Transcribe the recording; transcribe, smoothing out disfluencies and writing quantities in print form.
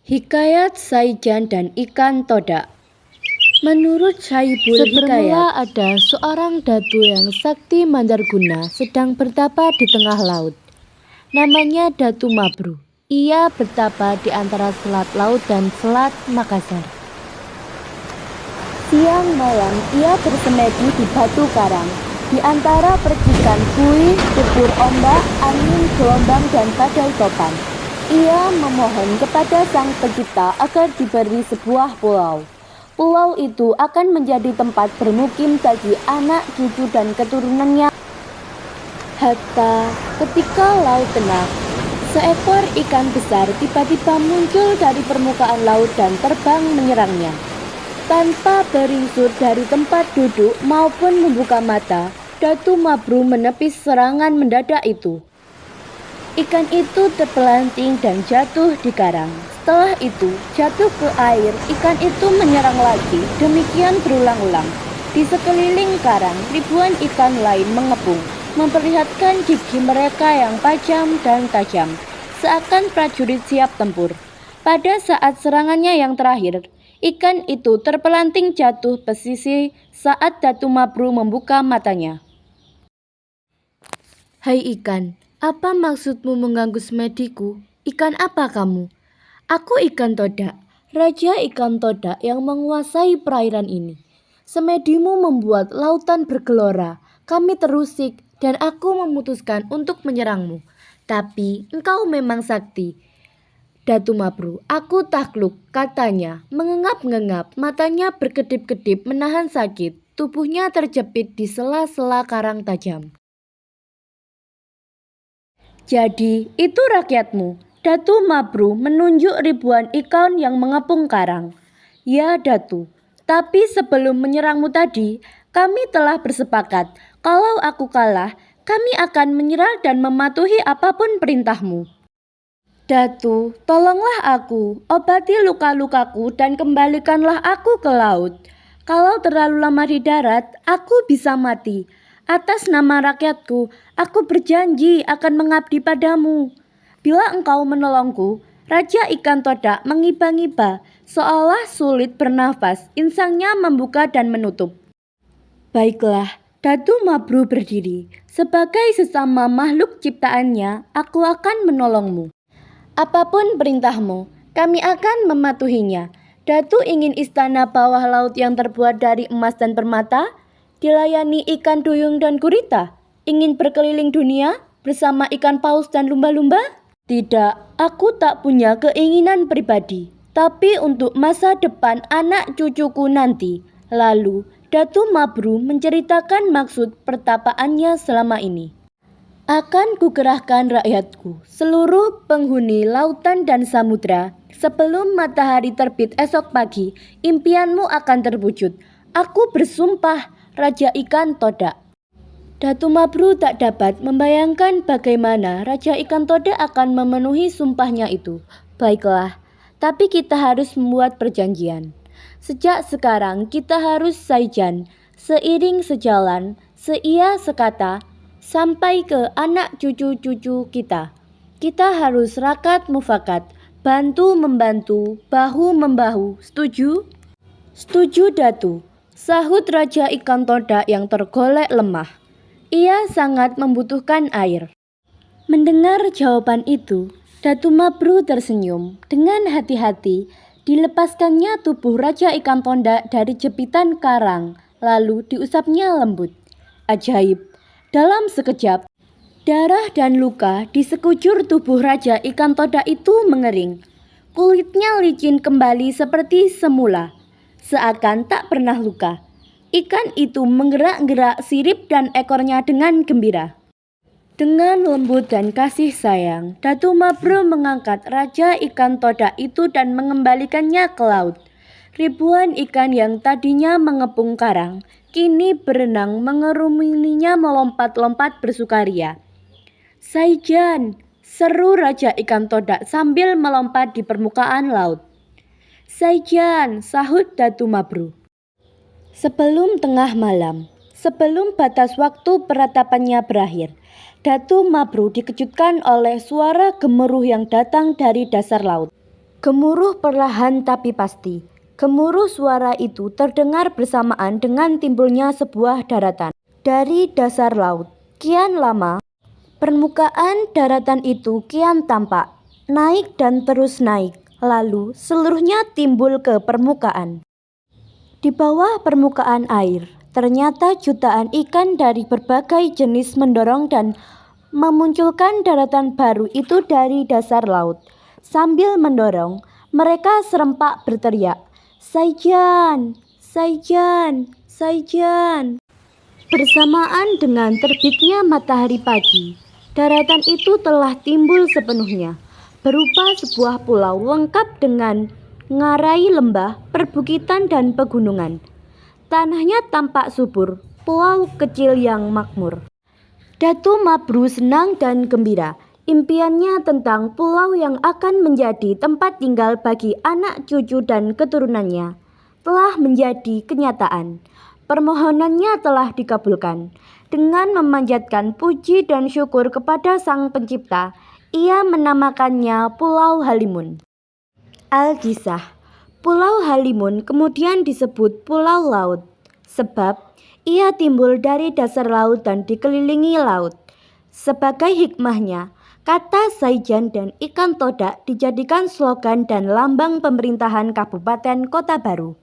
Hikayat Saijan dan Ikan Todak. Menurut Syaibul Hikayat, ada seorang datu yang sakti mandarguna sedang bertapa di tengah laut. Namanya Datu Mabru. Ia bertapa di antara Selat Laut dan Selat Makassar. Siang malam ia bersemedi di batu karang, di antara percikan buih, debur ombak, angin, gelombang, dan badai topan. Ia memohon kepada Sang Pencipta agar diberi sebuah pulau. Pulau itu akan menjadi tempat bermukim bagi anak, cucu, dan keturunannya. Hatta ketika laut tenang, seekor ikan besar tiba-tiba muncul dari permukaan laut dan terbang menyerangnya. Tanpa beringsut dari tempat duduk maupun membuka mata, Datu Mabru menepis serangan mendadak itu. Ikan itu terpelanting dan jatuh di karang. Setelah itu, jatuh ke air, ikan itu menyerang lagi. Demikian berulang-ulang. Di sekeliling karang, ribuan ikan lain mengepung, memperlihatkan gigi mereka yang tajam, seakan prajurit siap tempur. Pada saat serangannya yang terakhir, ikan itu terpelanting jatuh pesisir saat Datu Mabru membuka matanya. Hai ikan, apa maksudmu mengganggu semediku? Ikan apa kamu? Aku ikan Todak, raja ikan Todak yang menguasai perairan ini. Semedimu membuat lautan bergelora, kami terusik dan aku memutuskan untuk menyerangmu. Tapi engkau memang sakti. Datu Mabru, aku takluk, katanya, mengengap-ngengap, matanya berkedip-kedip menahan sakit, tubuhnya terjepit di sela-sela karang tajam. Jadi, itu rakyatmu. Datu Mabru menunjuk ribuan ikan yang mengepung karang. Ya, Datu. Tapi sebelum menyerangmu tadi, kami telah bersepakat. Kalau aku kalah, kami akan menyerah dan mematuhi apapun perintahmu. Datu, tolonglah aku, obati luka-lukaku dan kembalikanlah aku ke laut. Kalau terlalu lama di darat, aku bisa mati. Atas nama rakyatku, aku berjanji akan mengabdi padamu. Bila engkau menolongku, Raja Ikan Todak mengiba-ngiba, seolah sulit bernafas, insangnya membuka dan menutup. Baiklah, Datu Mabru berdiri. Sebagai sesama makhluk ciptaannya, aku akan menolongmu. Apapun perintahmu, kami akan mematuhinya. Datu ingin istana bawah laut yang terbuat dari emas dan permata, dilayani ikan duyung dan gurita? Ingin berkeliling dunia bersama ikan paus dan lumba-lumba? Tidak, aku tak punya keinginan pribadi, tapi untuk masa depan anak cucuku nanti. Lalu, Datu Mabru menceritakan maksud pertapaannya selama ini. Akan kukerahkan rakyatku, seluruh penghuni lautan dan samudra. Sebelum matahari terbit esok pagi, impianmu akan terwujud. Aku bersumpah, Raja Ikan Todak. Datu Mabru tak dapat membayangkan bagaimana Raja Ikan Todak akan memenuhi sumpahnya itu. Baiklah, tapi kita harus membuat perjanjian. Sejak sekarang kita harus saijan, seiring sejalan, seia sekata, sampai ke anak cucu-cucu kita. Kita harus rakat mufakat, bantu-membantu, bahu-membahu. Setuju? Setuju, Datu, sahut Raja Ikan Todak yang tergolek lemah. Ia sangat membutuhkan air. Mendengar jawaban itu, Datu Mabru tersenyum. Dengan hati-hati, dilepaskannya tubuh Raja Ikan Todak dari jepitan karang, lalu diusapnya lembut. Ajaib, dalam sekejap, darah dan luka di sekujur tubuh Raja Ikan Todak itu mengering. Kulitnya licin kembali seperti semula, seakan tak pernah luka. Ikan itu menggerak-gerak sirip dan ekornya dengan gembira. Dengan lembut dan kasih sayang, Datu Mabru mengangkat Raja Ikan Todak itu dan mengembalikannya ke laut. Ribuan ikan yang tadinya mengepung karang, kini berenang mengerumuninya melompat-lompat bersukaria. Saijan, seru Raja Ikan Todak sambil melompat di permukaan laut. Saijan, sahut Datu Mabru. Sebelum tengah malam, sebelum batas waktu peratapannya berakhir, Datu Mabru dikejutkan oleh suara gemuruh yang datang dari dasar laut. Gemuruh perlahan tapi pasti. Gemuruh suara itu terdengar bersamaan dengan timbulnya sebuah daratan dari dasar laut. Kian lama, permukaan daratan itu kian tampak, naik dan terus naik, lalu seluruhnya timbul ke permukaan. Di bawah permukaan air, ternyata jutaan ikan dari berbagai jenis mendorong dan memunculkan daratan baru itu dari dasar laut. Sambil mendorong, mereka serempak berteriak, "Saijan! Saijan! Saijan!" Bersamaan dengan terbitnya matahari pagi, daratan itu telah timbul sepenuhnya, berupa sebuah pulau lengkap dengan ngarai lembah, perbukitan dan pegunungan. Tanahnya tampak subur, pulau kecil yang makmur. Datu Mabru senang dan gembira. Impiannya tentang pulau yang akan menjadi tempat tinggal bagi anak cucu dan keturunannya telah menjadi kenyataan. Permohonannya telah dikabulkan. Dengan memanjatkan puji dan syukur kepada Sang Pencipta, ia menamakannya Pulau Halimun. Alkisah. Pulau Halimun kemudian disebut Pulau Laut, sebab ia timbul dari dasar laut dan dikelilingi laut. Sebagai hikmahnya, kata Saijan dan ikan todak dijadikan slogan dan lambang pemerintahan Kabupaten Kota Baru.